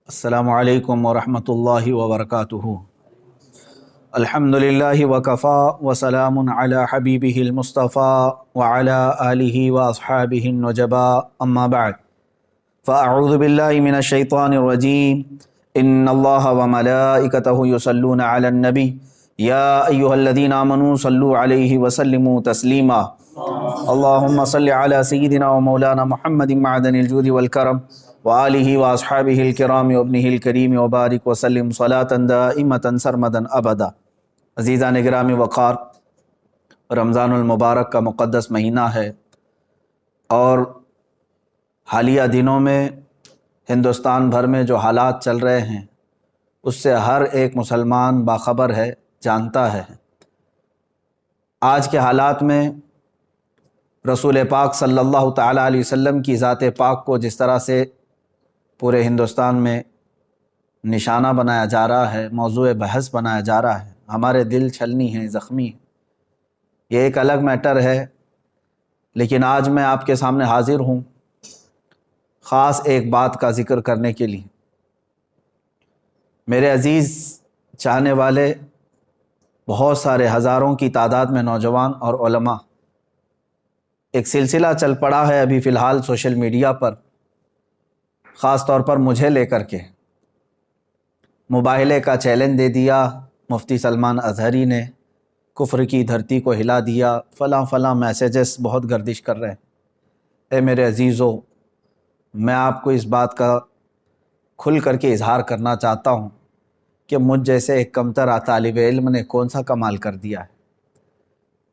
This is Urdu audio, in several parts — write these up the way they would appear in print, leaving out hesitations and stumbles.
السلام علیکم ورحمۃ اللہ وبرکاتہ۔ الحمدللہ وکفا وسلام علی حبیبہ المصطفیٰ وعلی آلہ واصحابہ النجباء اما بعد فاعوذ باللہ من الشیطان الرجیم ان اللہ وملائکتہ یصلون علی النبی یا ایہا الذین آمنوا صلوا علیہ وسلموا تسلیما اللہم صل علی سیدنا ومولانا محمد معدن الجود والکرم وآلہ واصحابہ الکرام وابنہ الکریم وبارک وسلم صلاۃ دائمۃ سرمدا ابدا۔ عزیزان گرامی وقار، رمضان المبارک کا مقدس مہینہ ہے اور حالیہ دنوں میں ہندوستان بھر میں جو حالات چل رہے ہیں اس سے ہر ایک مسلمان باخبر ہے، جانتا ہے۔ آج کے حالات میں رسول پاک صلی اللہ تعالیٰ علیہ وسلم کی ذات پاک کو جس طرح سے پورے ہندوستان میں نشانہ بنایا جا رہا ہے، موضوع بحث بنایا جا رہا ہے، ہمارے دل چھلنی ہیں، زخمی ہیں، یہ ایک الگ میٹر ہے۔ لیکن آج میں آپ کے سامنے حاضر ہوں خاص ایک بات کا ذکر کرنے کے لیے۔ میرے عزیز چاہنے والے بہت سارے ہزاروں کی تعداد میں نوجوان اور علماء، ایک سلسلہ چل پڑا ہے ابھی فی الحال سوشل میڈیا پر، خاص طور پر مجھے لے کر کے مباہلے کا چیلنج دے دیا مفتی سلمان اظہری نے، کفر کی دھرتی کو ہلا دیا، فلاں فلاں میسیجز بہت گردش کر رہے ہیں۔ اے میرے عزیزو، میں آپ کو اس بات کا کھل کر کے اظہار کرنا چاہتا ہوں کہ مجھ جیسے ایک کمتر طالب علم نے کون سا کمال کر دیا ہے۔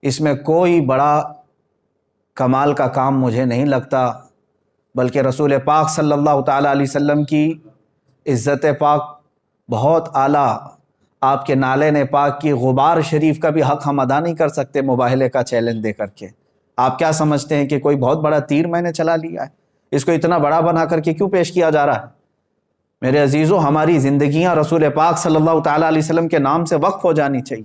اس میں کوئی بڑا کمال کا کام مجھے نہیں لگتا، بلکہ رسول پاک صلی اللہ تعالیٰ علیہ وسلم کی عزت پاک بہت اعلیٰ، آپ کے نالے پاک کی غبار شریف کا بھی حق ہم ادا نہیں کر سکتے مباہلے کا چیلنج دے کر کے۔ آپ کیا سمجھتے ہیں کہ کوئی بہت بڑا تیر میں نے چلا لیا ہے؟ اس کو اتنا بڑا بنا کر کے کیوں پیش کیا جا رہا ہے؟ میرے عزیزو، ہماری زندگیاں رسول پاک صلی اللہ تعالیٰ علیہ وسلم کے نام سے وقف ہو جانی چاہیے۔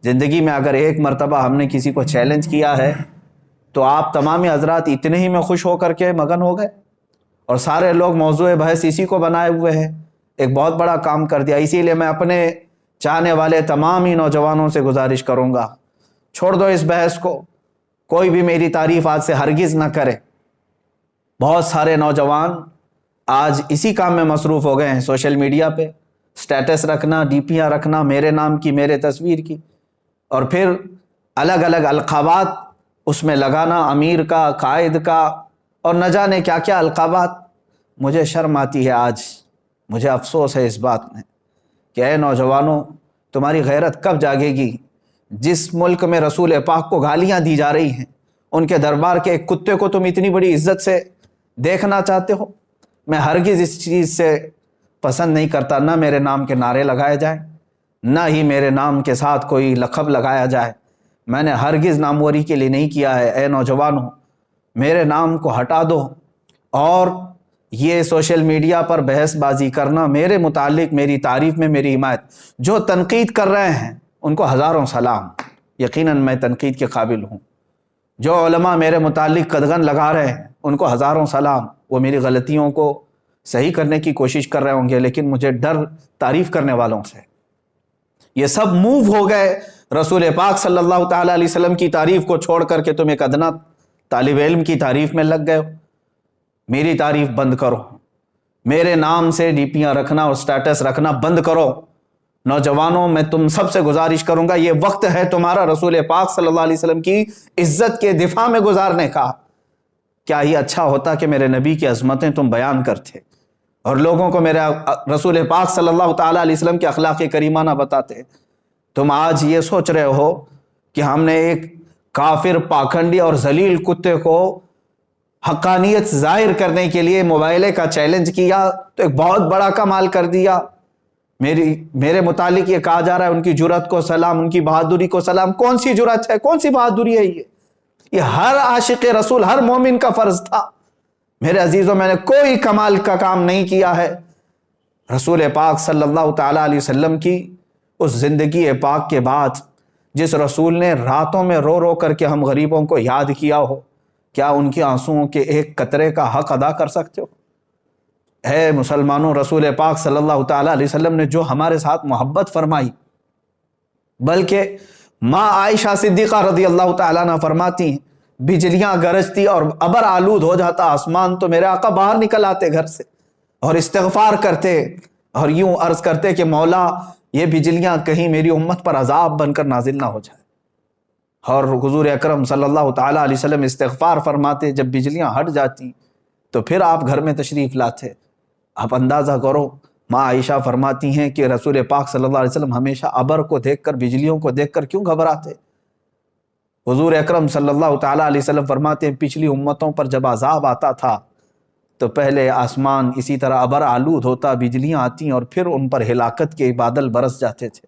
زندگی میں اگر ایک مرتبہ ہم نے کسی کو چیلنج کیا ہے تو آپ تمام حضرات اتنے ہی میں خوش ہو کر کے مگن ہو گئے اور سارے لوگ موضوع بحث اسی کو بنائے ہوئے ہیں۔ ایک بہت بڑا کام کر دیا۔ اسی لیے میں اپنے چاہنے والے تمام ہی نوجوانوں سے گزارش کروں گا، چھوڑ دو اس بحث کو، کوئی بھی میری تعریف آج سے ہرگز نہ کرے۔ بہت سارے نوجوان آج اسی کام میں مصروف ہو گئے ہیں، سوشل میڈیا پہ سٹیٹس رکھنا، ڈی پیاں رکھنا میرے نام کی، میرے تصویر کی، اور پھر الگ الگ القابات اس میں لگانا، امیر کا، قائد کا، اور نہ جانے کیا کیا القابات۔ مجھے شرم آتی ہے، آج مجھے افسوس ہے اس بات میں کہ اے نوجوانوں، تمہاری غیرت کب جاگے گی؟ جس ملک میں رسول پاک کو گالیاں دی جا رہی ہیں، ان کے دربار کے ایک کتے کو تم اتنی بڑی عزت سے دیکھنا چاہتے ہو؟ میں ہرگز اس چیز سے پسند نہیں کرتا، نہ میرے نام کے نعرے لگائے جائیں، نہ ہی میرے نام کے ساتھ کوئی لقب لگایا جائے۔ میں نے ہرگز ناموری کے لیے نہیں کیا ہے۔ اے نوجوانوں، میرے نام کو ہٹا دو، اور یہ سوشل میڈیا پر بحث بازی کرنا، میرے متعلق میری تعریف میں میری حمایت، جو تنقید کر رہے ہیں ان کو ہزاروں سلام، یقیناً میں تنقید کے قابل ہوں۔ جو علماء میرے متعلق قدغن لگا رہے ہیں ان کو ہزاروں سلام، وہ میری غلطیوں کو صحیح کرنے کی کوشش کر رہے ہوں گے، لیکن مجھے ڈر تعریف کرنے والوں سے۔ یہ سب موو ہو گئے رسول پاک صلی اللہ تعالیٰ علیہ وسلم کی تعریف کو چھوڑ کر کے تم ایک ادنا طالب علم کی تعریف میں لگ گئے ہو۔ میری تعریف بند کرو، میرے نام سے ڈی پیاں رکھنا اور سٹیٹس رکھنا بند کرو۔ نوجوانوں، میں تم سب سے گزارش کروں گا، یہ وقت ہے تمہارا رسول پاک صلی اللہ علیہ وسلم کی عزت کے دفاع میں گزارنے کا۔ کیا ہی اچھا ہوتا کہ میرے نبی کی عظمتیں تم بیان کرتے اور لوگوں کو میرے رسول پاک صلی اللہ تعالیٰ علیہ وسلم کے اخلاق کریمانہ بتاتے۔ تم آج یہ سوچ رہے ہو کہ ہم نے ایک کافر، پاکھنڈی اور ذلیل کتے کو حقانیت ظاہر کرنے کے لیے موبائلے کا چیلنج کیا تو ایک بہت بڑا کمال کر دیا۔ میرے متعلق یہ کہا جا رہا ہے ان کی جرأت کو سلام، ان کی بہادری کو سلام۔ کون سی جرأت ہے، کون سی بہادری ہے؟ یہ ہر عاشق رسول، ہر مومن کا فرض تھا۔ میرے عزیزوں، میں نے کوئی کمال کا کام نہیں کیا ہے۔ رسول پاک صلی اللہ تعالیٰ علیہ وسلم کی اس زندگی پاک کے بعد جس رسول نے راتوں میں رو رو کر کے ہم غریبوں کو یاد کیا ہو، کیا ان کے آنسوؤں کے ایک قطرے کا حق ادا کر سکتے ہو؟ اے مسلمانوں، رسول پاک صلی اللہ تعالیٰ علیہ وسلم نے جو ہمارے ساتھ محبت فرمائی، بلکہ ماں عائشہ صدیقہ رضی اللہ تعالیٰ عنہ فرماتی ہیں بجلیاں گرجتی اور ابر آلود ہو جاتا آسمان تو میرے آقا باہر نکل آتے گھر سے اور استغفار کرتے اور یوں عرض کرتے کہ مولا یہ بجلیاں کہیں میری امت پر عذاب بن کر نازل نہ ہو جائے، اور حضور اکرم صلی اللہ تعالیٰ علیہ وسلم استغفار فرماتے، جب بجلیاں ہٹ جاتی تو پھر آپ گھر میں تشریف لاتے۔ آپ اندازہ کرو، ماں عائشہ فرماتی ہیں کہ رسول پاک صلی اللہ علیہ وسلم ہمیشہ ابر کو دیکھ کر، بجلیوں کو دیکھ کر کیوں گھبراتے؟ حضور اکرم صلی اللہ تعالیٰ علیہ وسلم فرماتے ہیں پچھلی امتوں پر جب عذاب آتا تھا تو پہلے آسمان اسی طرح ابر آلود ہوتا، بجلیاں آتی اور پھر ان پر ہلاکت کے بادل برس جاتے تھے۔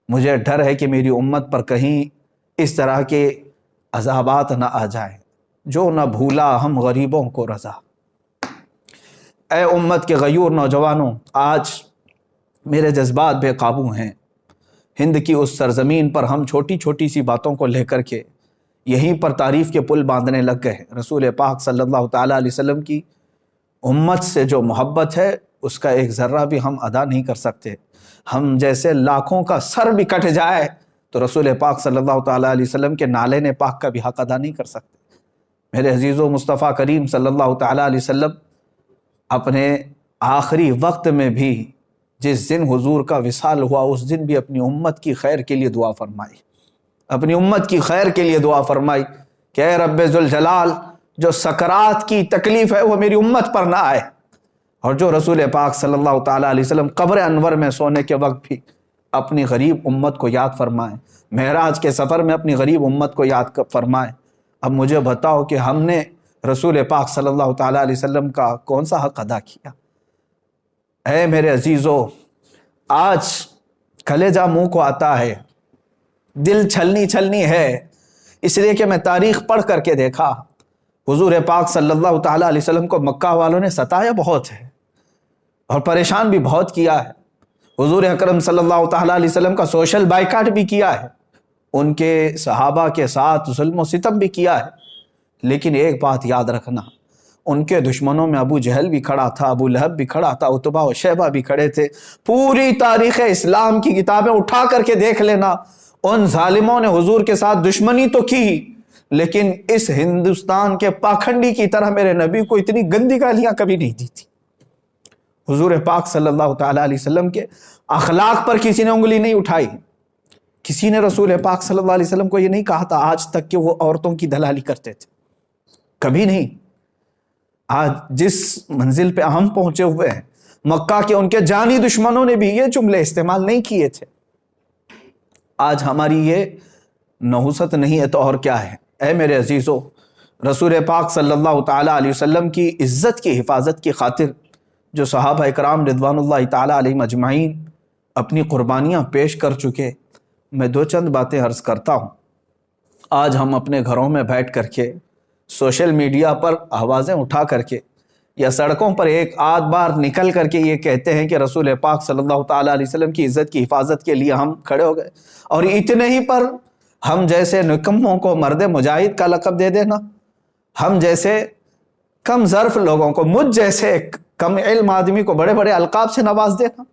مجھے ڈر ہے کہ میری امت پر کہیں اس طرح کے عذابات نہ آ جائیں۔ جو نہ بھولا ہم غریبوں کو رضا۔ اے امت کے غیور نوجوانوں، آج میرے جذبات بے قابو ہیں۔ ہند کی اس سرزمین پر ہم چھوٹی چھوٹی سی باتوں کو لے کر کے یہیں پر تعریف کے پل باندھنے لگ گئے۔ رسول پاک صلی اللہ تعالیٰ علیہ وسلم کی امت سے جو محبت ہے اس کا ایک ذرہ بھی ہم ادا نہیں کر سکتے۔ ہم جیسے لاکھوں کا سر بھی کٹ جائے تو رسول پاک صلی اللہ تعالیٰ علیہ وسلم کے نالین پاک کا بھی حق ادا نہیں کر سکتے۔ میرے عزیزو، مصطفیٰ کریم صلی اللہ تعالیٰ علیہ وسلم اپنے آخری وقت میں بھی جس دن حضور کا وصال ہوا اس دن بھی اپنی امت کی خیر کے لیے دعا فرمائی، اپنی امت کی خیر کے لیے دعا فرمائی کہ اے رب ذوالجلال، جو سکرات کی تکلیف ہے وہ میری امت پر نہ آئے، اور جو رسول پاک صلی اللہ تعالیٰ علیہ وسلم قبر انور میں سونے کے وقت بھی اپنی غریب امت کو یاد فرمائیں، معراج کے سفر میں اپنی غریب امت کو یاد فرمائیں۔ اب مجھے بتاؤ کہ ہم نے رسول پاک صلی اللہ تعالیٰ علیہ وسلم کا کون سا حق ادا کیا؟ اے میرے عزیزو، آج کلیجہ منہ کو آتا ہے، دل چھلنی چھلنی ہے، اس لیے کہ میں تاریخ پڑھ کر کے دیکھا حضور پاک صلی اللہ تعالیٰ علیہ وسلم کو مکہ والوں نے ستایا بہت ہے اور پریشان بھی بہت کیا ہے۔ حضور اکرم صلی اللہ تعالیٰ علیہ وسلم کا سوشل بائیکاٹ بھی کیا ہے، ان کے صحابہ کے ساتھ ظلم و ستم بھی کیا ہے، لیکن ایک بات یاد رکھنا، ان کے دشمنوں میں ابو جہل بھی کھڑا تھا، ابو لہب بھی کھڑا تھا، عتبہ و شیبہ بھی کھڑے تھے۔ پوری تاریخ اسلام کی کتابیں اٹھا کر کے دیکھ لینا، ان ظالموں نے حضور کے ساتھ دشمنی تو کی، لیکن اس ہندوستان کے پاکھنڈی کی طرح میرے نبی کو اتنی گندی گالیاں کبھی نہیں دی تھی۔ حضور پاک صلی اللہ تعالیٰ علیہ وسلم کے اخلاق پر کسی نے انگلی نہیں اٹھائی، کسی نے رسول پاک صلی اللہ علیہ وسلم کو یہ نہیں کہا تھا آج تک کہ وہ عورتوں کی دلالی کرتے تھے، کبھی نہیں۔ آج جس منزل پہ ہم پہنچے ہوئے ہیں، مکہ کے ان کے جانی دشمنوں نے بھی یہ جملے استعمال نہیں کیے تھے۔ آج ہماری یہ نحوست نہیں ہے تو اور کیا ہے؟ اے میرے عزیزو، رسول پاک صلی اللہ تعالیٰ علیہ وسلم کی عزت کی حفاظت کی خاطر جو صحابہ اکرام رضوان اللہ تعالیٰ علیہم اجمعین اپنی قربانیاں پیش کر چکے، میں دو چند باتیں عرض کرتا ہوں۔ آج ہم اپنے گھروں میں بیٹھ کر کے سوشل میڈیا پر آوازیں اٹھا کر کے یا سڑکوں پر ایک آدھ بار نکل کر کے یہ کہتے ہیں کہ رسول پاک صلی اللہ تعالیٰ علیہ وسلم کی عزت کی حفاظت کے لیے ہم کھڑے ہو گئے، اور اتنے ہی پر ہم جیسے نکموں کو مرد مجاہد کا لقب دے دینا، ہم جیسے کم ظرف لوگوں کو، مجھ جیسے کم علم آدمی کو بڑے بڑے القاب سے نواز دینا،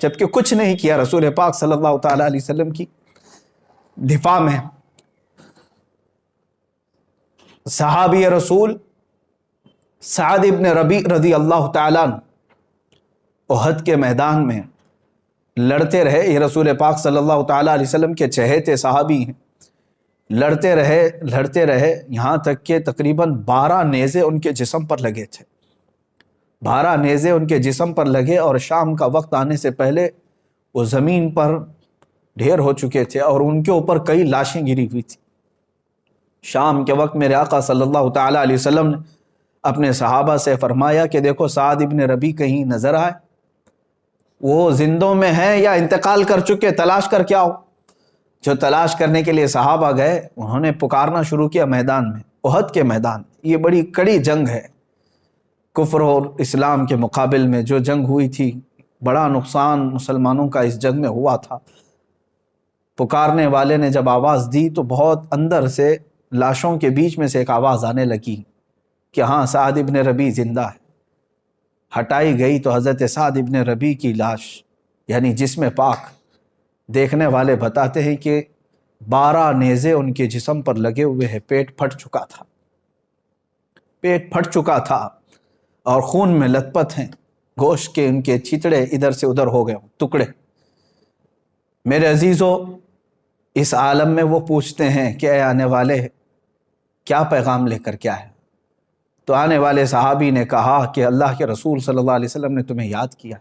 جبکہ کچھ نہیں کیا رسول پاک صلی اللہ تعالیٰ علیہ وسلم کی دفاع میں۔ صحابی رسول سعد ابن ربیع رضی اللہ تعالیٰ عنہ احد کے میدان میں لڑتے رہے، یہ رسول پاک صلی اللہ تعالیٰ علیہ وسلم کے چہیتے صحابی ہیں، لڑتے رہے یہاں تک کہ تقریباً 12 نیزے ان کے جسم پر لگے تھے، 12 نیزے ان کے جسم پر لگے، اور شام کا وقت آنے سے پہلے وہ زمین پر ڈھیر ہو چکے تھے اور ان کے اوپر کئی لاشیں گری ہوئی تھی۔ شام کے وقت میرے آقا صلی اللہ تعالیٰ علیہ وسلم نے اپنے صحابہ سے فرمایا کہ دیکھو سعد ابن ربیع کہیں نظر آئے، وہ زندوں میں ہیں یا انتقال کر چکے، تلاش کر کے آؤ۔ جو تلاش کرنے کے لیے صحابہ گئے، انہوں نے پکارنا شروع کیا میدان میں، احد کے میدان۔ یہ بڑی کڑی جنگ ہے، کفر اور اسلام کے مقابل میں جو جنگ ہوئی تھی، بڑا نقصان مسلمانوں کا اس جنگ میں ہوا تھا۔ پکارنے والے نے جب آواز دی تو بہت اندر سے لاشوں کے بیچ میں سے ایک آواز آنے لگی کہ ہاں سعد ابن ربیع زندہ ہے۔ ہٹائی گئی تو حضرت سعد ابن ربیع کی لاش یعنی جسم پاک دیکھنے والے بتاتے ہیں کہ 12 نیزے ان کے جسم پر لگے ہوئے ہیں، پیٹ پھٹ چکا تھا، پیٹ پھٹ چکا تھا اور خون میں لت پت ہیں، گوشت کے ان کے چتڑے ادھر سے ادھر ہو گئے ٹکڑے۔ میرے عزیزو، اس عالم میں وہ پوچھتے ہیں کہ اے آنے والے کیا پیغام لے کر کیا ہے؟ تو آنے والے صحابی نے کہا کہ اللہ کے رسول صلی اللہ علیہ وسلم نے تمہیں یاد کیا۔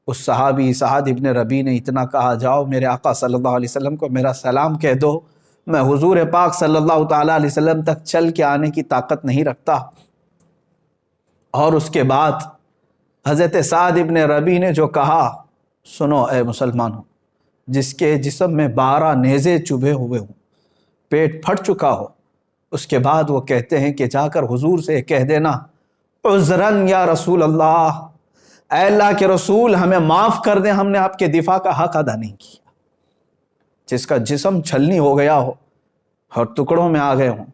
اس صحابی سعد ابن ربیع نے اتنا کہا، جاؤ میرے آقا صلی اللہ علیہ وسلم کو میرا سلام کہہ دو، میں حضور پاک صلی اللہ تعالیٰ علیہ وسلم تک چل کے آنے کی طاقت نہیں رکھتا۔ اور اس کے بعد حضرت سعد ابن ربیع نے جو کہا، سنو اے مسلمانوں، جس کے جسم میں 12 نیزے چبھے ہوئے ہوں، پیٹ پھٹ چکا ہو، اس کے بعد وہ کہتے ہیں کہ جا کر حضور سے کہہ دینا، عذراً یا رسول اللہ، اے اللہ کے رسول ہمیں معاف کر دیں، ہم نے آپ کے دفاع کا حق ادا نہیں کیا۔ جس کا جسم چھلنی ہو گیا ہو اور ٹکڑوں میں آ گئے ہوں،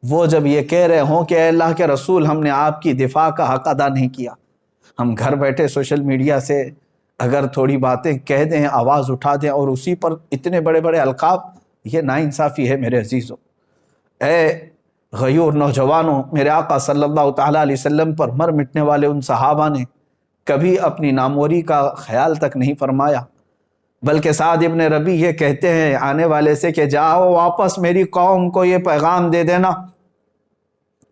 وہ جب یہ کہہ رہے ہوں کہ اے اللہ کے رسول ہم نے آپ کی دفاع کا حق ادا نہیں کیا، ہم گھر بیٹھے سوشل میڈیا سے اگر تھوڑی باتیں کہہ دیں، آواز اٹھا دیں اور اسی پر اتنے بڑے بڑے القاب، یہ ناانصافی ہے میرے عزیزوں۔ اے غیور نوجوانوں، میرے آقا صلی اللہ تعالیٰ علیہ وسلم پر مر مٹنے والے ان صحابہ نے کبھی اپنی ناموری کا خیال تک نہیں فرمایا، بلکہ سعد ابن ربیع یہ کہتے ہیں آنے والے سے کہ جاؤ واپس میری قوم کو یہ پیغام دے دینا،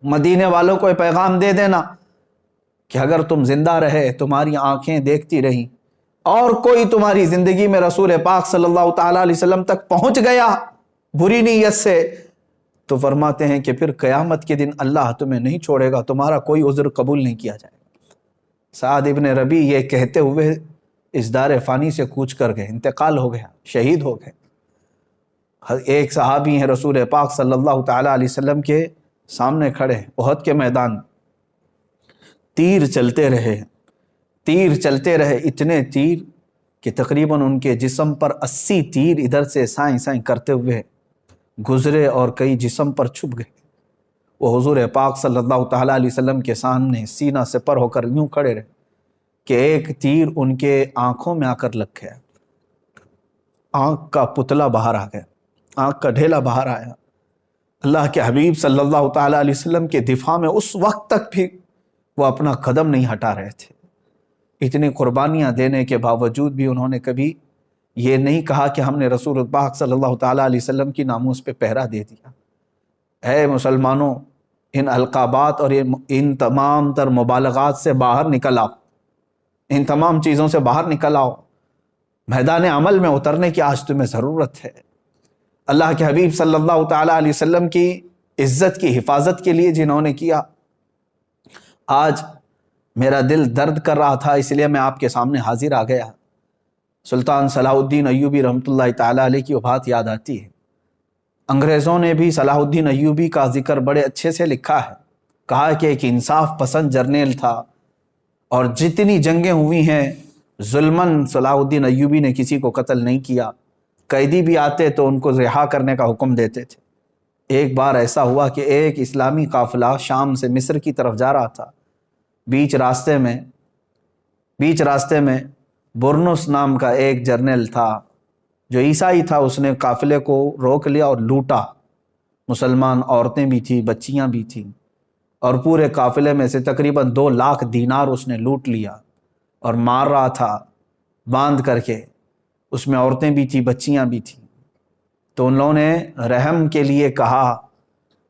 مدینے والوں کو یہ پیغام دے دینا کہ اگر تم زندہ رہے، تمہاری آنکھیں دیکھتی رہیں اور کوئی تمہاری زندگی میں رسول پاک صلی اللہ تعالیٰ علیہ وسلم تک پہنچ گیا بری نیت سے، تو فرماتے ہیں کہ پھر قیامت کے دن اللہ تمہیں نہیں چھوڑے گا، تمہارا کوئی عذر قبول نہیں کیا جائے گا۔ سعد ابن ربیع یہ کہتے ہوئے اس دار فانی سے کوچ کر گئے، انتقال ہو گیا، شہید ہو گئے۔ ایک صحابی ہیں رسول پاک صلی اللہ تعالیٰ علیہ وسلم کے سامنے کھڑے، احد کے میدان، تیر چلتے رہے، تیر چلتے رہے، اتنے تیر کہ تقریباً ان کے جسم پر 80 تیر ادھر سے سائیں سائیں کرتے ہوئے گزرے اور کئی جسم پر چھپ گئے۔ وہ حضور پاک صلی اللہ تعالیٰ علیہ وسلم کے سامنے سینہ سپر ہو کر یوں کھڑے رہے کہ ایک تیر ان کے آنکھوں میں آ کر لگ گیا، آنکھ کا پتلا باہر آ گیا، آنکھ کا ڈھیلا باہر آیا۔ اللہ کے حبیب صلی اللہ تعالیٰ علیہ وسلم کے دفاع میں اس وقت تک بھی وہ اپنا قدم نہیں ہٹا رہے تھے۔ اتنی قربانیاں دینے کے باوجود بھی انہوں نے کبھی یہ نہیں کہا کہ ہم نے رسول پاک صلی اللہ تعالیٰ علیہ وسلم کی ناموس پہ پہرا دے دیا۔ اے مسلمانوں، ان القابات اور ان تمام تر مبالغات سے باہر نکل آؤ، ان تمام چیزوں سے باہر نکل آؤ، میدان عمل میں اترنے کی آج تمہیں ضرورت ہے۔ اللہ کے حبیب صلی اللہ تعالیٰ علیہ وسلم کی عزت کی حفاظت کے لیے جنہوں نے کیا، آج میرا دل درد کر رہا تھا، اس لیے میں آپ کے سامنے حاضر آ گیا۔ سلطان صلاح الدین ایوبی رحمۃ اللہ تعالیٰ علیہ کی وفات یاد آتی ہے۔ انگریزوں نے بھی صلاح الدین ایوبی کا ذکر بڑے اچھے سے لکھا ہے، کہا کہ ایک انصاف پسند جرنیل تھا اور جتنی جنگیں ہوئی ہیں ظلماً صلاح الدین ایوبی نے کسی کو قتل نہیں کیا، قیدی بھی آتے تو ان کو رہا کرنے کا حکم دیتے تھے۔ ایک بار ایسا ہوا کہ ایک اسلامی قافلہ شام سے مصر کی طرف جا رہا تھا، بیچ راستے میں برنس نام کا ایک جرنیل تھا جو عیسائی تھا، اس نے قافلے کو روک لیا اور لوٹا، مسلمان عورتیں بھی تھیں، بچیاں بھی تھیں، اور پورے قافلے میں سے تقریباً 2 لاکھ دینار اس نے لوٹ لیا اور مار رہا تھا باندھ کر کے، اس میں عورتیں بھی تھیں، بچیاں بھی تھیں۔ تو ان لوگوں نے رحم کے لیے کہا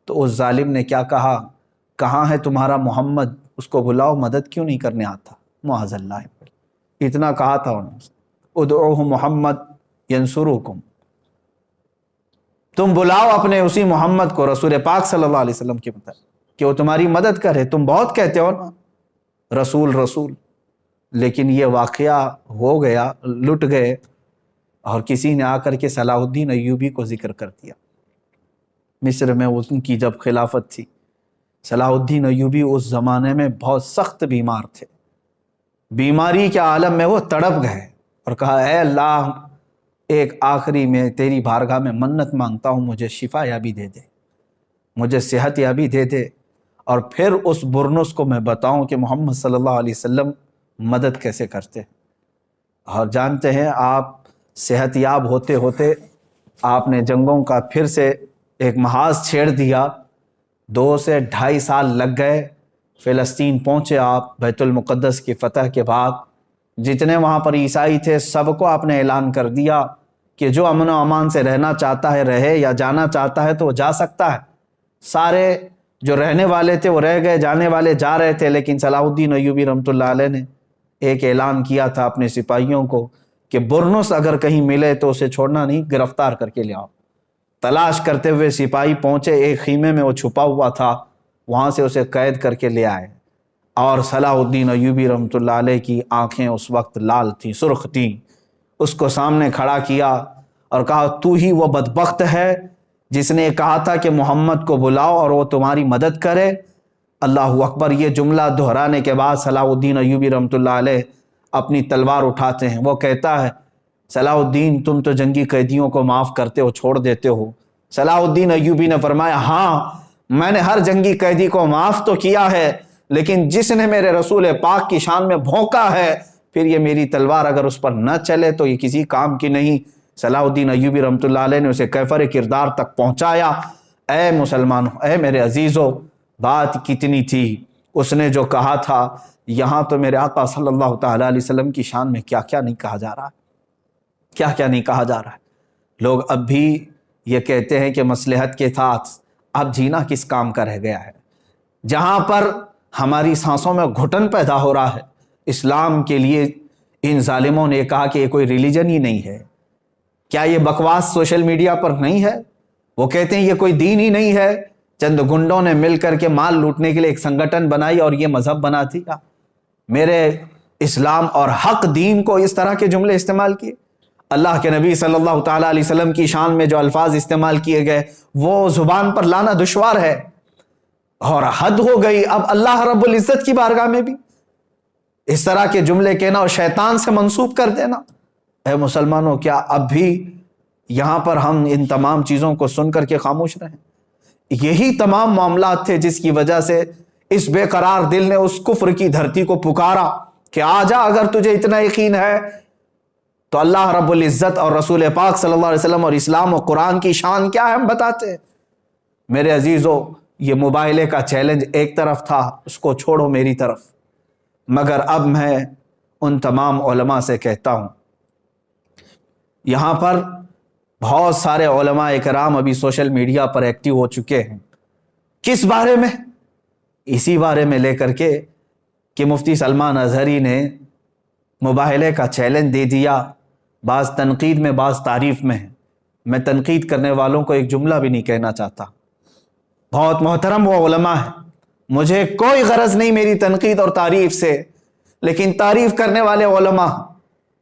تو اس ظالم نے کیا کہا، کہاں ہے تمہارا محمد، اس کو بلاؤ، مدد کیوں نہیں کرنے آتا، معاذ اللہ، اتنا کہا تھا انہوں نے، ادعوہ محمد ینصرکم، تم بلاؤ اپنے اسی محمد کو، رسول پاک صلی اللہ علیہ وسلم کے مطابق، کہ وہ تمہاری مدد کرے، تم بہت کہتے ہو نا رسول رسول، لیکن یہ واقعہ ہو گیا، لٹ گئے، اور کسی نے آ کر کے صلاح الدین ایوبی کو ذکر کر دیا۔ مصر میں ان کی جب خلافت تھی، صلاح الدین ایوبی اس زمانے میں بہت سخت بیمار تھے، بیماری کے عالم میں وہ تڑپ گئے اور کہا اے اللہ، ایک آخری میں تیری بارگاہ میں منت مانگتا ہوں، مجھے شفا یابی دے دے، مجھے صحت یابی دے دے، اور پھر اس برنس کو میں بتاؤں کہ محمد صلی اللہ علیہ وسلم مدد کیسے کرتے ہیں۔ اور جانتے ہیں آپ صحت یاب ہوتے ہوتے آپ نے جنگوں کا پھر سے ایک محاذ چھیڑ دیا، 2 سے 2.5 سال لگ گئے، فلسطین پہنچے آپ بیت المقدس کی فتح کے بعد۔ جتنے وہاں پر عیسائی تھے سب کو آپ نے اعلان کر دیا کہ جو امن و امان سے رہنا چاہتا ہے رہے، یا جانا چاہتا ہے تو وہ جا سکتا ہے۔ سارے جو رہنے والے تھے وہ رہ گئے، جانے والے جا رہے تھے، لیکن صلاح الدین ایوبی رحمۃ اللہ علیہ نے ایک اعلان کیا تھا اپنے سپاہیوں کو کہ برنس اگر کہیں ملے تو اسے چھوڑنا نہیں، گرفتار کر کے لے آؤ۔ تلاش کرتے ہوئے سپاہی پہنچے، ایک خیمے میں وہ چھپا ہوا تھا، وہاں سے اسے قید کر کے لے آئے۔ اور صلاح الدین ایوبی رحمۃ اللہ علیہ کی آنکھیں اس وقت لال تھیں، سرخ تھیں۔ اس کو سامنے کھڑا کیا اور کہا تو ہی وہ بدبخت ہے جس نے کہا تھا کہ محمد کو بلاؤ اور وہ تمہاری مدد کرے۔ اللہ اکبر۔ یہ جملہ دہرانے کے بعد صلاح الدین ایوبی رحمۃ اللہ علیہ اپنی تلوار اٹھاتے ہیں۔ وہ کہتا ہے صلاح الدین تم تو جنگی قیدیوں کو معاف کرتے ہو، چھوڑ دیتے ہو۔ صلاح الدین ایوبی نے فرمایا ہاں میں نے ہر جنگی قیدی کو معاف تو کیا ہے، لیکن جس نے میرے رسول پاک کی شان میں بھونکا ہے پھر یہ میری تلوار اگر اس پر نہ چلے تو یہ کسی کام کی نہیں۔ صلاح الدین ایوبی رحمۃ اللہ علیہ نے اسے کیفر کردار تک پہنچایا۔ اے مسلمانوں، اے میرے عزیزوں، بات کتنی تھی۔ اس نے جو کہا تھا یہاں تو میرے آقا صلی اللہ تعالیٰ علیہ وسلم کی شان میں کیا کیا نہیں کہا جا رہا ہے، کیا کیا نہیں کہا جا رہا ہے۔ لوگ اب بھی یہ کہتے ہیں کہ مصلحت کے ساتھ اب جینا کس کام کا رہ گیا ہے۔ جہاں پر ہماری سانسوں میں گھٹن پیدا ہو رہا ہے، اسلام کے لیے ان ظالموں نے کہا کہ یہ کوئی ریلیجن ہی نہیں ہے۔ کیا یہ بکواس سوشل میڈیا پر نہیں ہے؟ وہ کہتے ہیں یہ کوئی دین ہی نہیں ہے، چند گنڈوں نے مل کر کے مال لوٹنے کے لیے ایک سنگٹن بنائی اور یہ مذہب بنا دیا۔ میرے اسلام اور حق دین کو اس طرح کے جملے استعمال کیے۔ اللہ کے نبی صلی اللہ تعالیٰ علیہ وسلم کی شان میں جو الفاظ استعمال کیے گئے وہ زبان پر لانا دشوار ہے، اور حد ہو گئی اب اللہ رب العزت کی بارگاہ میں بھی اس طرح کے جملے کہنا اور شیطان سے منسوب کر دینا۔ اے مسلمانوں، کیا اب بھی یہاں پر ہم ان تمام چیزوں کو سن کر کے خاموش رہیں؟ یہی تمام معاملات تھے جس کی وجہ سے اس بے قرار دل نے اس کفر کی دھرتی کو پکارا کہ آ جا، اگر تجھے اتنا یقین ہے تو اللہ رب العزت اور رسول پاک صلی اللہ علیہ وسلم اور اسلام و قرآن کی شان کیا ہے ہم بتاتے ہیں۔ میرے عزیزو، یہ مباہلے کا چیلنج ایک طرف تھا، اس کو چھوڑو میری طرف، مگر اب میں ان تمام علماء سے کہتا ہوں، یہاں پر بہت سارے علماء اکرام ابھی سوشل میڈیا پر ایکٹیو ہو چکے ہیں۔ کس بارے میں؟ اسی بارے میں لے کر کے کہ مفتی سلمان اظہری نے مباہلے کا چیلنج دے دیا، بعض تنقید میں بعض تعریف میں ہے۔ میں تنقید کرنے والوں کو ایک جملہ بھی نہیں کہنا چاہتا، بہت محترم وہ علماء ہیں، مجھے کوئی غرض نہیں میری تنقید اور تعریف سے، لیکن تعریف کرنے والے علماء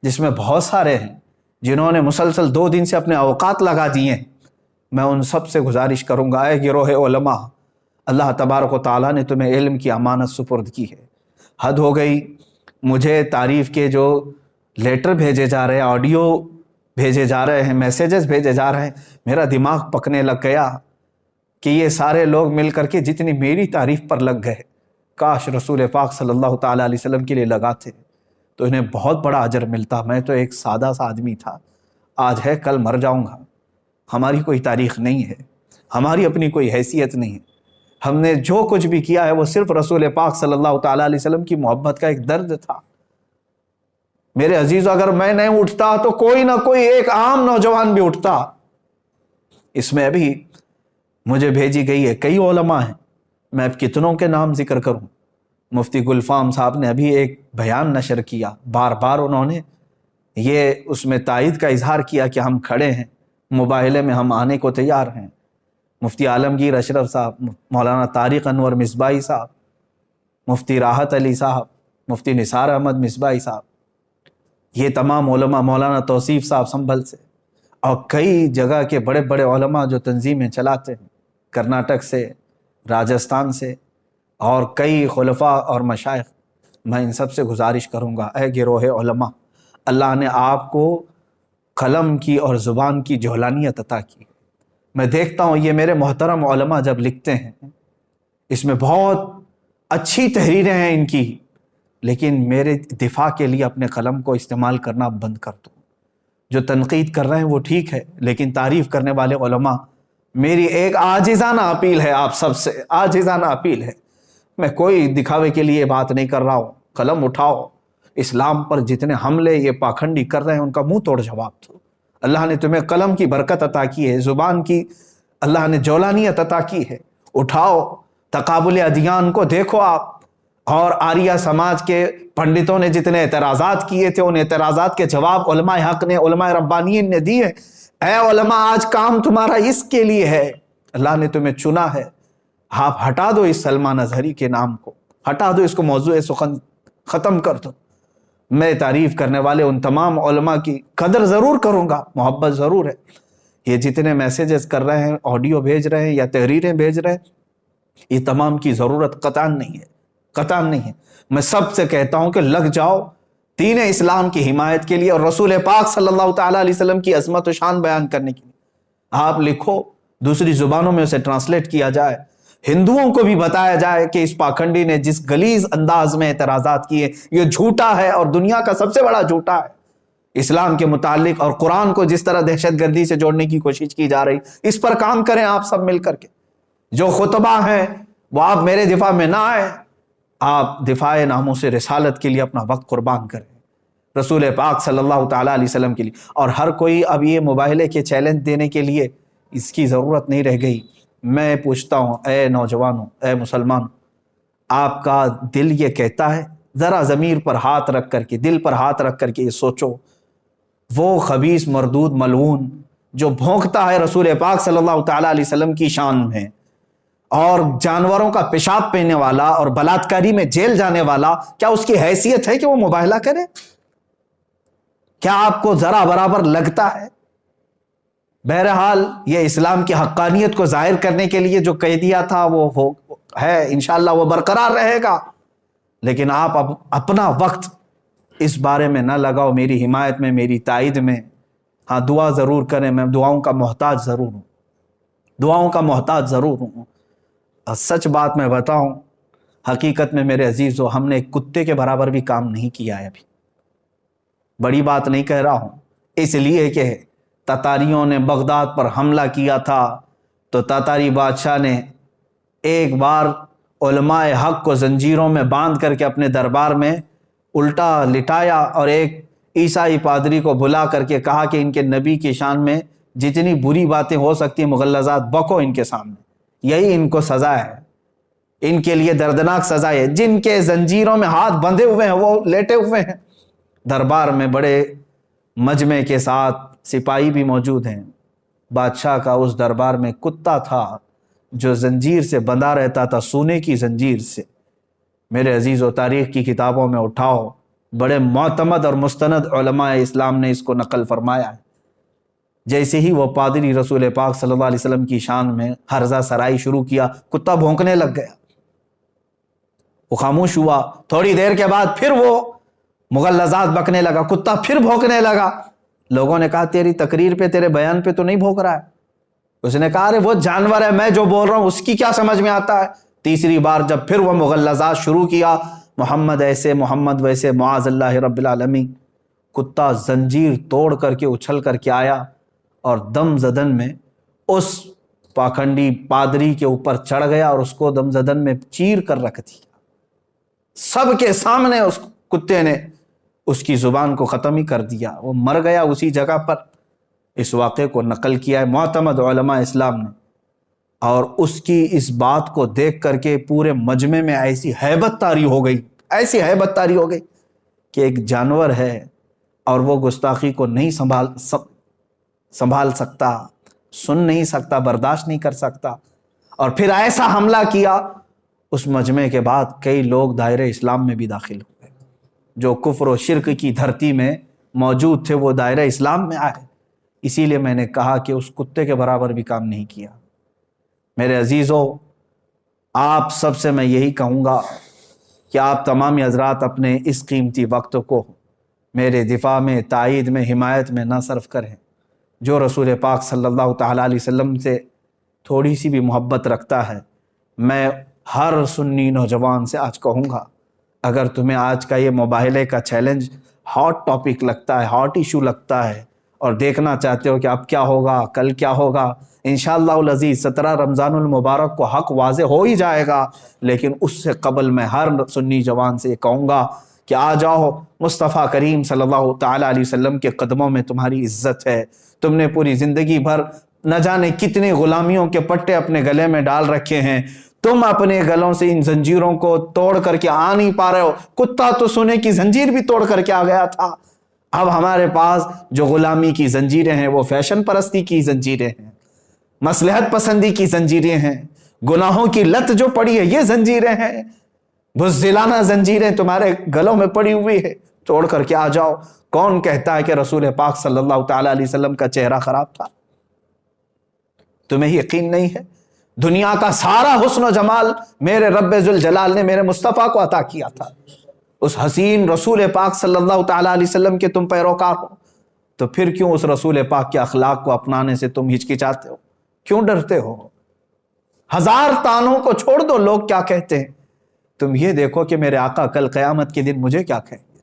جس میں بہت سارے ہیں جنہوں نے مسلسل 2 دن سے اپنے اوقات لگا دیے ہیں، میں ان سب سے گزارش کروں گا، اے گروہ علماء، اللہ تبارک و تعالیٰ نے تمہیں علم کی امانت سپرد کی ہے۔ حد ہو گئی، مجھے تعریف کے جو لیٹر بھیجے جا رہے ہیں، آڈیو بھیجے جا رہے ہیں، میسیجز بھیجے جا رہے ہیں، میرا دماغ پکنے لگ گیا کہ یہ سارے لوگ مل کر کے جتنی میری تعریف پر لگ گئے، کاش رسول پاک صلی اللہ تعالیٰ علیہ وسلم کے لیے لگاتے تو انہیں بہت بڑا اجر ملتا۔ میں تو ایک سادہ سا آدمی تھا، آج ہے کل مر جاؤں گا، ہماری کوئی تاریخ نہیں ہے، ہماری اپنی کوئی حیثیت نہیں ہے، ہم نے جو کچھ بھی کیا ہے وہ صرف رسول پاک صلی اللہ تعالیٰ علیہ وسلم کی محبت کا ایک درد تھا۔ میرے عزیزو، اگر میں نہیں اٹھتا تو کوئی نہ کوئی ایک عام نوجوان بھی اٹھتا۔ اس میں ابھی مجھے بھیجی گئی ہے، کئی علماء ہیں، میں اب کتنوں کے نام ذکر کروں۔ مفتی گلفام صاحب نے ابھی ایک بیان نشر کیا، بار بار انہوں نے یہ اس میں تائید کا اظہار کیا کہ ہم کھڑے ہیں، مباہلے میں ہم آنے کو تیار ہیں۔ مفتی عالمگیر اشرف صاحب، مولانا طارق انور مصباحی صاحب، مفتی راحت علی صاحب، مفتی نثار احمد مصباحی صاحب، یہ تمام علماء، مولانا توصیف صاحب سنبھل سے، اور کئی جگہ کے بڑے بڑے علماء جو تنظیمیں چلاتے ہیں، کرناٹک سے، راجستھان سے، اور کئی خلفاء اور مشائخ، میں ان سب سے گزارش کروں گا، اے گروہ علماء، اللہ نے آپ کو قلم کی اور زبان کی جولانیت عطا کی۔ میں دیکھتا ہوں یہ میرے محترم علماء جب لکھتے ہیں، اس میں بہت اچھی تحریریں ہیں ان کی، لیکن میرے دفاع کے لیے اپنے قلم کو استعمال کرنا بند کر دو۔ جو تنقید کر رہے ہیں وہ ٹھیک ہے، لیکن تعریف کرنے والے علماء، میری ایک عاجزانہ اپیل ہے آپ سب سے، عاجزانہ اپیل ہے، میں کوئی دکھاوے کے لیے بات نہیں کر رہا ہوں، قلم اٹھاؤ، اسلام پر جتنے حملے یہ پاکھنڈی کر رہے ہیں ان کا منہ توڑ جواب دو۔ اللہ نے تمہیں قلم کی برکت عطا کی ہے، زبان کی اللہ نے جولانیت عطا کی ہے، اٹھاؤ، تقابل ادیان کو دیکھو آپ۔ اور آریہ سماج کے پنڈتوں نے جتنے اعتراضات کیے تھے ان اعتراضات کے جواب علماء حق نے، علماء ربانیین نے دیے۔ اے علماء، آج کام تمہارا اس کے لیے ہے، اللہ نے تمہیں چنا ہے، آپ ہٹا دو اس سلمان اظہری کے نام کو، ہٹا دو اس کو، موضوع سخن ختم کر دو۔ میں تعریف کرنے والے ان تمام علماء کی قدر ضرور کروں گا، محبت ضرور ہے۔ یہ جتنے میسیجز کر رہے ہیں، آڈیو بھیج رہے ہیں یا تحریریں بھیج رہے ہیں، یہ تمام کی ضرورت قطعاً نہیں ہے، قطعاً نہیں ہے۔ میں سب سے کہتا ہوں کہ لگ جاؤ دین اسلام کی حمایت کے لیے اور رسول پاک صلی اللہ تعالیٰ علیہ وسلم کی عظمت و شان بیان کرنے کے لیے۔ آپ لکھو، دوسری زبانوں میں اسے ٹرانسلیٹ کیا جائے، ہندوؤں کو بھی بتایا جائے کہ اس پاکھنڈی نے جس غلیظ انداز میں اعتراضات کیے یہ جھوٹا ہے اور دنیا کا سب سے بڑا جھوٹا ہے۔ اسلام کے متعلق اور قرآن کو جس طرح دہشت گردی سے جوڑنے کی کوشش کی جا رہی، اس پر کام کریں آپ سب مل کر کے۔ جو خطبہ ہیں وہ آپ میرے دفاع میں نہ آئے، آپ دفاع ناموس رسالت کے لیے اپنا وقت قربان کریں، رسول پاک صلی اللہ تعالیٰ علیہ وسلم کے لیے۔ اور ہر کوئی اب یہ مباہلے کے چیلنج دینے کے لیے اس کی ضرورت نہیں رہ گئی۔ میں پوچھتا ہوں، اے نوجوانوں، اے مسلمانوں، آپ کا دل یہ کہتا ہے؟ ذرا ضمیر پر ہاتھ رکھ کر کے، دل پر ہاتھ رکھ کر کے یہ سوچو، وہ خبیث مردود ملعون جو بھونکتا ہے رسول پاک صلی اللہ تعالیٰ علیہ وسلم کی شان میں اور جانوروں کا پیشاب پینے والا اور بلاತ್ಕಾری میں جیل جانے والا، کیا اس کی حیثیت ہے کہ وہ مباہلہ کرے؟ کیا آپ کو ذرا برابر لگتا ہے؟ بہرحال یہ اسلام کی حقانیت کو ظاہر کرنے کے لیے جو کہہ دیا تھا وہ ہے، انشاءاللہ وہ برقرار رہے گا، لیکن آپ اب اپنا وقت اس بارے میں نہ لگاؤ، میری حمایت میں، میری تائید میں۔ ہاں، دعا ضرور کریں، میں دعاؤں کا محتاج ضرور ہوں، دعاؤں کا محتاج ضرور ہوں۔ سچ بات میں بتاؤں، حقیقت میں میرے عزیزو، ہم نے ایک کتے کے برابر بھی کام نہیں کیا ہے ابھی۔ بڑی بات نہیں کہہ رہا ہوں، اس لیے کہ تاتاریوں نے بغداد پر حملہ کیا تھا تو تاتاری بادشاہ نے ایک بار علماء حق کو زنجیروں میں باندھ کر کے اپنے دربار میں الٹا لٹایا اور ایک عیسائی پادری کو بلا کر کے کہا کہ ان کے نبی کی شان میں جتنی بری باتیں ہو سکتی ہیں مغلظات بکو ان کے سامنے، یہی ان کو سزا ہے، ان کے لیے دردناک سزا ہے۔ جن کے زنجیروں میں ہاتھ بندھے ہوئے ہیں وہ لیٹے ہوئے ہیں دربار میں، بڑے مجمع کے ساتھ سپاہی بھی موجود ہیں۔ بادشاہ کا اس دربار میں کتا تھا جو زنجیر سے بندھا رہتا تھا، سونے کی زنجیر سے۔ میرے عزیز و تاریخ کی کتابوں میں اٹھاؤ، بڑے معتمد اور مستند علماء اسلام نے اس کو نقل فرمایا ہے۔ جیسے ہی وہ پادری رسول پاک صلی اللہ علیہ وسلم کی شان میں ہرزہ سرائی شروع کیا، کتا بھونکنے لگ گیا، وہ خاموش ہوا۔ تھوڑی دیر کے بعد پھر وہ مغلظات بکنے لگا، کتا پھر بھونکنے لگا۔ لوگوں نے کہا تیری تقریر پہ، تیرے بیان پہ تو نہیں بھونک رہا ہے۔ اس نے کہا ارے وہ جانور ہے، میں جو بول رہا ہوں اس کی کیا سمجھ میں آتا ہے۔ تیسری بار جب پھر وہ مغلظات شروع کیا، محمد ایسے، محمد ویسے، معاذ اللہ رب العالمین، کتا زنجیر توڑ کر کے اچھل کر کے آیا اور دم زدن میں اس پاکھنڈی پادری کے اوپر چڑھ گیا اور اس کو دم زدن میں چیر کر رکھ دیا۔ سب کے سامنے اس کتے نے اس کی زبان کو ختم ہی کر دیا، وہ مر گیا اسی جگہ پر۔ اس واقعے کو نقل کیا ہے معتمد علماء اسلام نے، اور اس کی اس بات کو دیکھ کر کے پورے مجمع میں ایسی ہیبت طاری ہو گئی، ایسی ہیبت طاری ہو گئی کہ ایک جانور ہے اور وہ گستاخی کو نہیں سنبھال سکتا، سن نہیں سکتا، برداشت نہیں کر سکتا، اور پھر ایسا حملہ کیا۔ اس مجمع کے بعد کئی لوگ دائرہ اسلام میں بھی داخل ہوئے، جو کفر و شرک کی دھرتی میں موجود تھے وہ دائرہ اسلام میں آئے۔ اسی لیے میں نے کہا کہ اس کتے کے برابر بھی کام نہیں کیا۔ میرے عزیزو، آپ سب سے میں یہی کہوں گا کہ آپ تمام حضرات اپنے اس قیمتی وقت کو میرے دفاع میں، تائید میں، حمایت میں نہ صرف کریں۔ جو رسول پاک صلی اللہ تعالیٰ علیہ وسلم سے تھوڑی سی بھی محبت رکھتا ہے، میں ہر سنی نوجوان سے آج کہوں گا، اگر تمہیں آج کا یہ موبائلے کا چیلنج ہاٹ ٹاپک لگتا ہے، ہاٹ ایشو لگتا ہے، اور دیکھنا چاہتے ہو کہ اب کیا ہوگا، کل کیا ہوگا، انشاءاللہ العزیز 17 رمضان المبارک کو حق واضح ہو ہی جائے گا، لیکن اس سے قبل میں ہر سنی جوان سے یہ کہوں گا کہ آ جاؤ، مصطفیٰ کریم صلی اللہ تعالیٰ علیہ وسلم کے قدموں میں تمہاری عزت ہے۔ تم نے پوری زندگی بھر نہ جانے کتنے غلامیوں کے پٹے اپنے گلے میں ڈال رکھے ہیں، تم اپنے گلوں سے ان زنجیروں کو توڑ کر کے آ نہیں پا رہے ہو۔ کتا تو سونے کی زنجیر بھی توڑ کر کے آ گیا تھا، اب ہمارے پاس جو غلامی کی زنجیریں ہیں وہ فیشن پرستی کی زنجیریں ہیں، مصلحت پسندی کی زنجیریں ہیں، گناہوں کی لت جو پڑی ہے یہ زنجیریں ہیں، بزدلانہ زنجیریں تمہارے گلوں میں پڑی ہوئی ہے، توڑ کر کے آ جاؤ۔ کون کہتا ہے کہ رسول پاک صلی اللہ تعالیٰ علیہ وسلم کا چہرہ خراب تھا؟ تمہیں یقین نہیں ہے؟ دنیا کا سارا حسن و جمال میرے رب ذوالجلال نے میرے مصطفیٰ کو عطا کیا تھا، اس حسین رسول پاک صلی اللہ تعالیٰ علیہ وسلم کے تم پیروکار ہو، تو پھر کیوں اس رسول پاک کے اخلاق کو اپنانے سے تم ہچکچاتے ہو؟ کیوں ڈرتے ہو؟ ہزار تانوں کو چھوڑ دو، لوگ کیا کہتے ہیں، تم یہ دیکھو کہ میرے آقا کل قیامت کے دن مجھے کیا کہیں گے،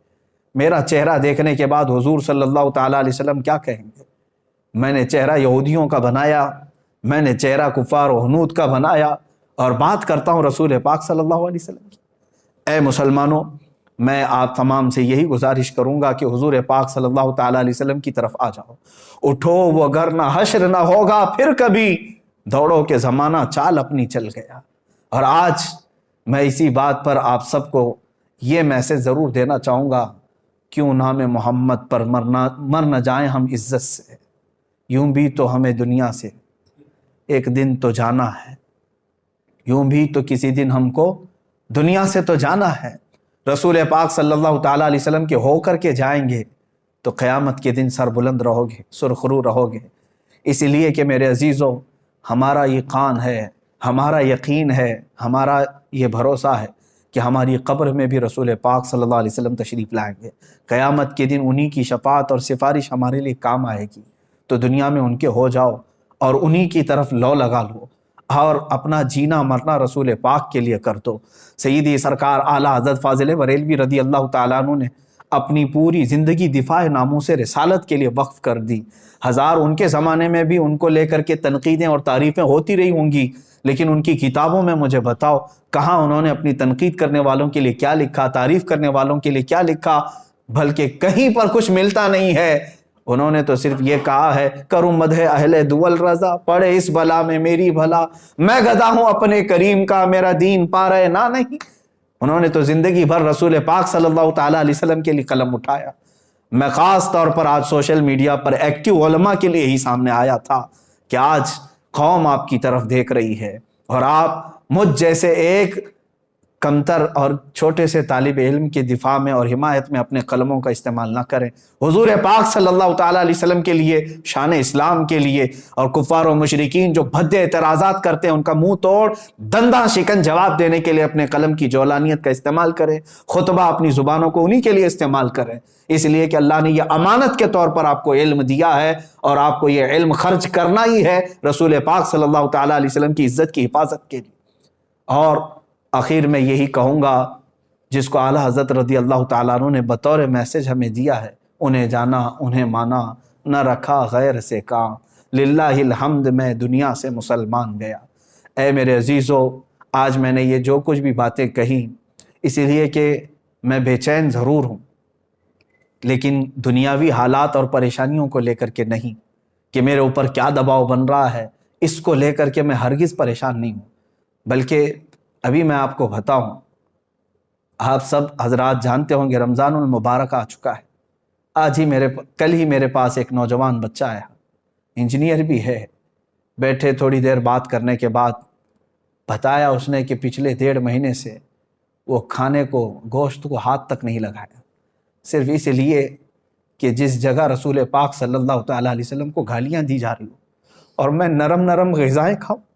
میرا چہرہ دیکھنے کے بعد حضور صلی اللہ تعالیٰ علیہ وسلم کیا کہیں گے۔ میں نے چہرہ یہودیوں کا بنایا، میں نے چہرہ کفار و ہنود کا بنایا، اور بات کرتا ہوں رسول پاک صلی اللہ علیہ وسلم کی۔ اے مسلمانوں، میں آپ تمام سے یہی گزارش کروں گا کہ حضور پاک صلی اللہ تعالیٰ علیہ وسلم کی طرف آ جاؤ، اٹھو وہ گر نہ حشر نہ ہوگا پھر کبھی، دوڑو کہ زمانہ چال اپنی چل گیا۔ اور آج میں اسی بات پر آپ سب کو یہ میسج ضرور دینا چاہوں گا، کیوں نام محمد پر مر نہ جائیں ہم عزت سے، یوں بھی تو ہمیں دنیا سے ایک دن تو جانا ہے، یوں بھی تو کسی دن ہم کو دنیا سے تو جانا ہے۔ رسول پاک صلی اللہ تعالیٰ علیہ وسلم کے ہو کر کے جائیں گے تو قیامت کے دن سر بلند رہو گے، سرخرو رہو گے۔ اس لیے کہ میرے عزیزوں، ہمارا یہ قان ہے، ہمارا یقین ہے، ہمارا یہ بھروسہ ہے کہ ہماری قبر میں بھی رسول پاک صلی اللہ علیہ وسلم تشریف لائیں گے، قیامت کے دن انہی کی شفاعت اور سفارش ہمارے لیے کام آئے گی، تو دنیا میں ان کے ہو جاؤ اور انہی کی طرف لو لگا لو، اور اپنا جینا مرنا رسول پاک کے لیے کر دو۔ سیدی سرکار اعلیٰ حضرت فاضل بریلوی رضی اللہ تعالیٰ عنہ نے اپنی پوری زندگی دفاع ناموس رسالت کے لیے وقف کر دی۔ ہزار ان کے زمانے میں بھی ان کو لے کر کے تنقیدیں اور تعریفیں ہوتی رہی ہوں گی، لیکن ان کی کتابوں میں مجھے بتاؤ کہاں انہوں نے اپنی تنقید کرنے والوں کے لیے کیا لکھا، تعریف کرنے والوں کے لیے کیا لکھا، بلکہ کہیں پر کچھ ملتا نہیں ہے۔ انہوں نے تو صرف یہ کہا ہے، کروں مدح اہل دول رضا، پڑے اس بلا میں میری بھلا، میں گدا ہوں اپنے کریم کا، میرا دین پارے نہ نہیں۔ انہوں نے تو زندگی بھر رسول پاک صلی اللہ تعالیٰ علیہ وسلم کے لیے قلم اٹھایا۔ میں خاص طور پر آج سوشل میڈیا پر ایکٹیو علماء کے لیے ہی سامنے آیا تھا کہ آج قوم آپ کی طرف دیکھ رہی ہے، اور آپ مجھ جیسے ایک کمتر اور چھوٹے سے طالب علم کے دفاع میں اور حمایت میں اپنے قلموں کا استعمال نہ کریں۔ حضور پاک صلی اللہ تعالیٰ علیہ وسلم کے لیے، شان اسلام کے لیے، اور کفار و مشرکین جو بھدے اعتراضات کرتے ہیں ان کا منہ توڑ دنداں شکن جواب دینے کے لیے اپنے قلم کی جولانیت کا استعمال کریں، خطبہ اپنی زبانوں کو انہی کے لیے استعمال کریں، اس لیے کہ اللہ نے یہ امانت کے طور پر آپ کو علم دیا ہے، اور آپ کو یہ علم خرچ کرنا ہی ہے رسول پاک صلی اللہ تعالیٰ علیہ وسلم کی عزت کی حفاظت کے لیے۔ اور آخر میں یہی کہوں گا، جس کو اعلیٰ حضرت رضی اللہ تعالیٰ عنہ نے بطور میسج ہمیں دیا ہے، انہیں جانا انہیں مانا، نہ رکھا غیر سے کام، للہ الحمد میں دنیا سے مسلمان گیا۔ اے میرے عزیزو، آج میں نے یہ جو کچھ بھی باتیں کہیں اس لیے کہ میں بے چین ضرور ہوں، لیکن دنیاوی حالات اور پریشانیوں کو لے کر کے نہیں، کہ میرے اوپر کیا دباؤ بن رہا ہے اس کو لے کر کے میں ہرگز پریشان نہیں ہوں، بلکہ ابھی میں آپ کو بتاؤں، آپ سب حضرات جانتے ہوں گے رمضان المبارک آ چکا ہے۔ کل ہی میرے پاس ایک نوجوان بچہ آیا، انجینئر بھی ہے، بیٹھے تھوڑی دیر بات کرنے کے بعد بتایا اس نے کہ پچھلے 1.5 مہینے سے وہ کھانے کو، گوشت کو ہاتھ تک نہیں لگایا، صرف اس لیے کہ جس جگہ رسول پاک صلی اللہ تعالیٰ علیہ وسلم کو گالیاں دی جا رہی ہوں اور میں نرم نرم غذائیں کھاؤں۔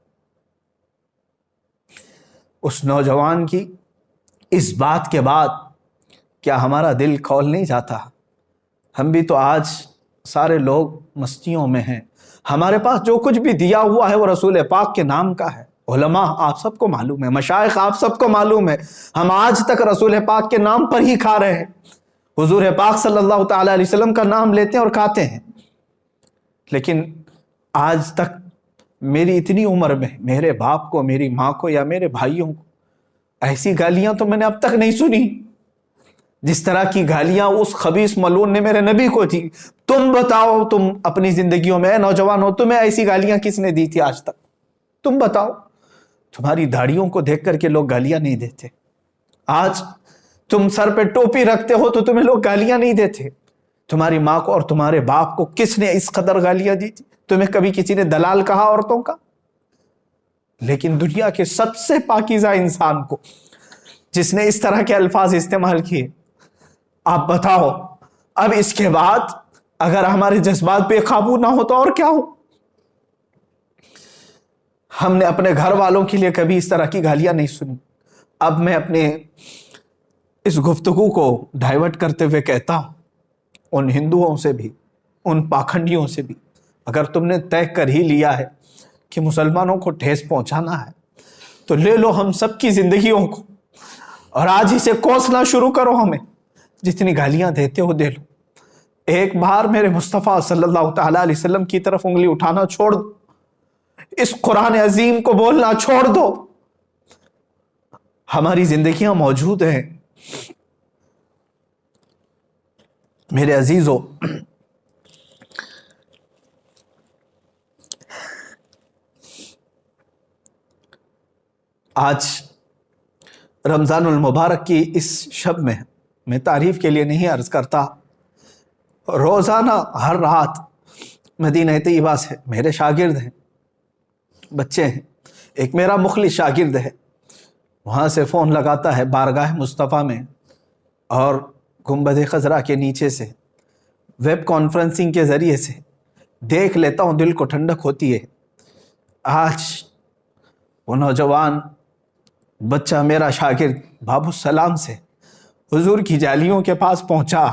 اس نوجوان کی اس بات کے بعد کیا ہمارا دل کھول نہیں جاتا؟ ہم بھی تو آج سارے لوگ مستیوں میں ہیں، ہمارے پاس جو کچھ بھی دیا ہوا ہے وہ رسول پاک کے نام کا ہے، علماء آپ سب کو معلوم ہے، مشائخ آپ سب کو معلوم ہے، ہم آج تک رسول پاک کے نام پر ہی کھا رہے ہیں، حضور پاک صلی اللہ تعالی علیہ وسلم کا نام لیتے ہیں اور کھاتے ہیں۔ لیکن آج تک میری اتنی عمر میں میرے باپ کو، میری ماں کو یا میرے بھائیوں کو ایسی گالیاں تو میں نے اب تک نہیں سنی جس طرح کی گالیاں اس خبیث ملعون نے میرے نبی کو تھی۔ تم بتاؤ، تم اپنی زندگیوں میں نوجوان ہو، تمہیں ایسی گالیاں کس نے دی تھی آج تک؟ تم بتاؤ۔ تمہاری داڑھیوں کو دیکھ کر کے لوگ گالیاں نہیں دیتے، آج تم سر پہ ٹوپی رکھتے ہو تو تمہیں لوگ گالیاں نہیں دیتے۔ تمہاری ماں کو اور تمہارے باپ کو کس نے اس قدر گالیاں دی تھی؟ تمہیں کبھی کسی نے دلال کہا عورتوں کا؟ لیکن دنیا کے سب سے پاکیزہ انسان کو جس نے اس طرح کے الفاظ استعمال کیے، آپ بتاؤ اب اس کے بعد اگر ہمارے جذبات پہ قابو نہ ہو تو اور کیا ہو؟ ہم نے اپنے گھر والوں کے لیے کبھی اس طرح کی گالیاں نہیں سنی۔ اب میں اپنے اس گفتگو کو ڈائیورٹ کرتے ہوئے کہتا ہوں، ان ہندوؤں سے بھی، ان پاکھنڈیوں سے بھی، اگر تم نے طے کر ہی لیا ہے کہ مسلمانوں کو ٹھیس پہنچانا ہے تو لے لو ہم سب کی زندگیوں کو اور آج ہی سے کوسنا شروع کرو، ہمیں جتنی گالیاں دیتے ہو دے لو۔ ایک بار میرے مصطفیٰ صلی اللہ تعالی علیہ وسلم کی طرف انگلی اٹھانا چھوڑ دو، اس قرآن عظیم کو بولنا چھوڑ دو۔ ہماری زندگیاں موجود ہیں میرے عزیزو۔ آج رمضان المبارک کی اس شب میں تعریف کے لیے نہیں عرض کرتا، روزانہ ہر رات مدینہ طیبہ سے میرے شاگرد ہیں، بچے ہیں، ایک میرا مخلص شاگرد ہے، وہاں سے فون لگاتا ہے بارگاہ مصطفیٰ میں اور گنبد خضرا کے نیچے سے ویب کانفرنسنگ کے ذریعے سے دیکھ لیتا ہوں، دل کو ٹھنڈک ہوتی ہے۔ آج وہ نوجوان بچہ میرا شاگرد باب السلام سے حضور کی جالیوں کے پاس پہنچا،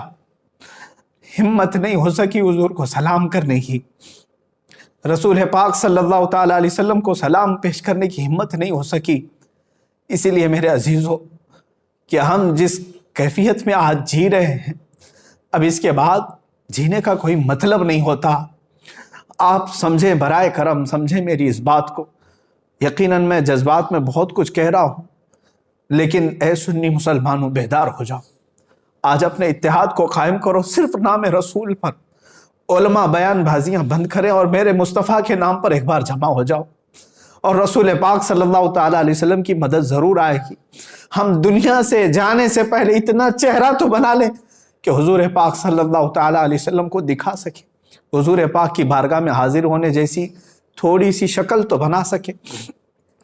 ہمت نہیں ہو سکی حضور کو سلام کرنے کی، رسول پاک صلی اللہ تعالی علیہ وسلم کو سلام پیش کرنے کی ہمت نہیں ہو سکی۔ اسی لیے میرے عزیزو کہ ہم جس کیفیت میں آج جی رہے ہیں، اب اس کے بعد جینے کا کوئی مطلب نہیں ہوتا۔ آپ سمجھیں، برائے کرم سمجھیں میری اس بات کو۔ یقیناً میں جذبات میں بہت کچھ کہہ رہا ہوں، لیکن اے سنی مسلمانوں بیدار ہو جاؤ، آج اپنے اتحاد کو قائم کرو، صرف نام رسول پر علماء بیان بازیاں بند کریں اور میرے مصطفیٰ کے نام پر ایک بار جمع ہو جاؤ، اور رسول پاک صلی اللہ تعالی علیہ وسلم کی مدد ضرور آئے گی۔ ہم دنیا سے جانے سے پہلے اتنا چہرہ تو بنا لیں کہ حضور پاک صلی اللہ تعالی علیہ وسلم کو دکھا سکے، حضور پاک کی بارگاہ میں حاضر ہونے جیسی تھوڑی سی شکل تو بنا سکے۔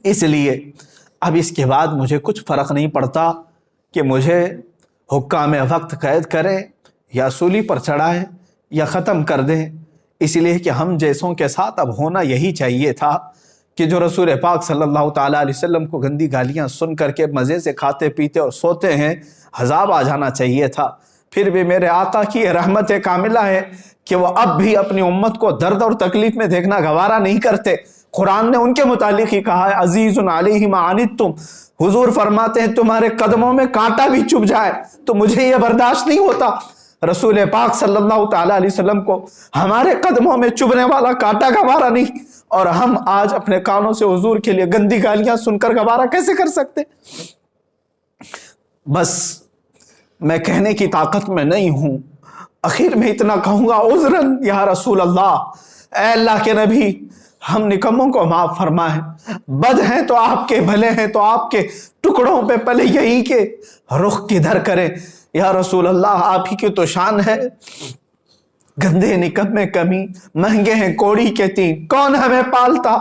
اس لیے اب اس کے بعد مجھے کچھ فرق نہیں پڑتا کہ مجھے حکام وقت قید کریں یا سولی پر چڑھائیں یا ختم کر دیں، اس لیے کہ ہم جیسوں کے ساتھ اب ہونا یہی چاہیے تھا کہ جو رسول پاک صلی اللہ تعالی علیہ وسلم کو گندی گالیاں سن کر کے مزے سے کھاتے پیتے اور سوتے ہیں، عذاب آ جانا چاہیے تھا۔ پھر بھی میرے آقا کی یہ رحمت کاملہ ہے کہ وہ اب بھی اپنی امت کو درد اور تکلیف میں دیکھنا گوارا نہیں کرتے۔ قرآن نے ان کے متعلق ہی کہا ہے، عزیز علیہ ما عنتم، حضور فرماتے ہیں تمہارے قدموں میں کانٹا بھی چبھ جائے تو مجھے یہ برداشت نہیں ہوتا۔ رسول پاک صلی اللہ تعالی علیہ وسلم کو ہمارے قدموں میں چبھنے والا کانٹا گوارا نہیں، اور ہم آج اپنے کانوں سے حضور کے لیے گندی گالیاں سن کر گوارا کیسے کر سکتے؟ بس میں کہنے کی طاقت میں نہیں ہوں، اخیر میں اتنا کہوں گا، عذراً یا رسول اللہ، اے اللہ کے نبی، ہم نکموں کو معاف فرمائیں، بد ہیں تو آپ کے، بھلے ہیں تو آپ کے، ٹکڑوں پہ پلے یہی کے، رخ کدھر کریں یا رسول اللہ، آپ ہی کی تو شان ہے۔ گندے نکمے کمی، مہنگے ہیں کوڑی کے تین، کون ہمیں پالتا؟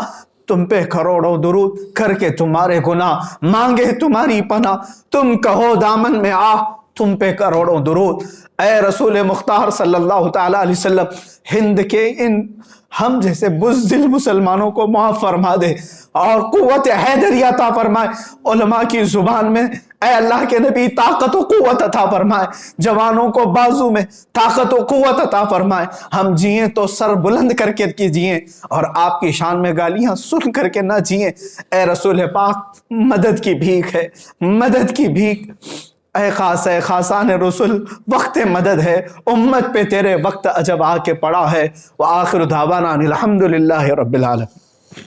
تم پہ کروڑوں درود کر کے تمہارے گناہ مانگے تمہاری پناہ، تم کہو دامن میں آ، تم پہ کروڑوں درود۔ اے رسول مختار صلی اللہ تعالی علیہ وسلم، ہند کے ان ہم جیسے بزدل مسلمانوں کو معاف فرما دے اور قوت حیدری عطا فرمائے۔ علماء کی زبان میں اے اللہ کے نبی طاقت و قوت عطا فرمائے، جوانوں کو بازو میں طاقت و قوت عطا فرمائے، ہم جئیں تو سر بلند کر کے جئیں اور آپ کی شان میں گالیاں سن کر کے نہ جئیں۔ اے رسول پاک مدد کی بھیک ہے، مدد کی بھیک، اے خاصان رسول وقت مدد ہے، امت پہ تیرے وقت عجب آ کے پڑا ہے۔ وآخر دعوانا الحمدللہ رب العالمین۔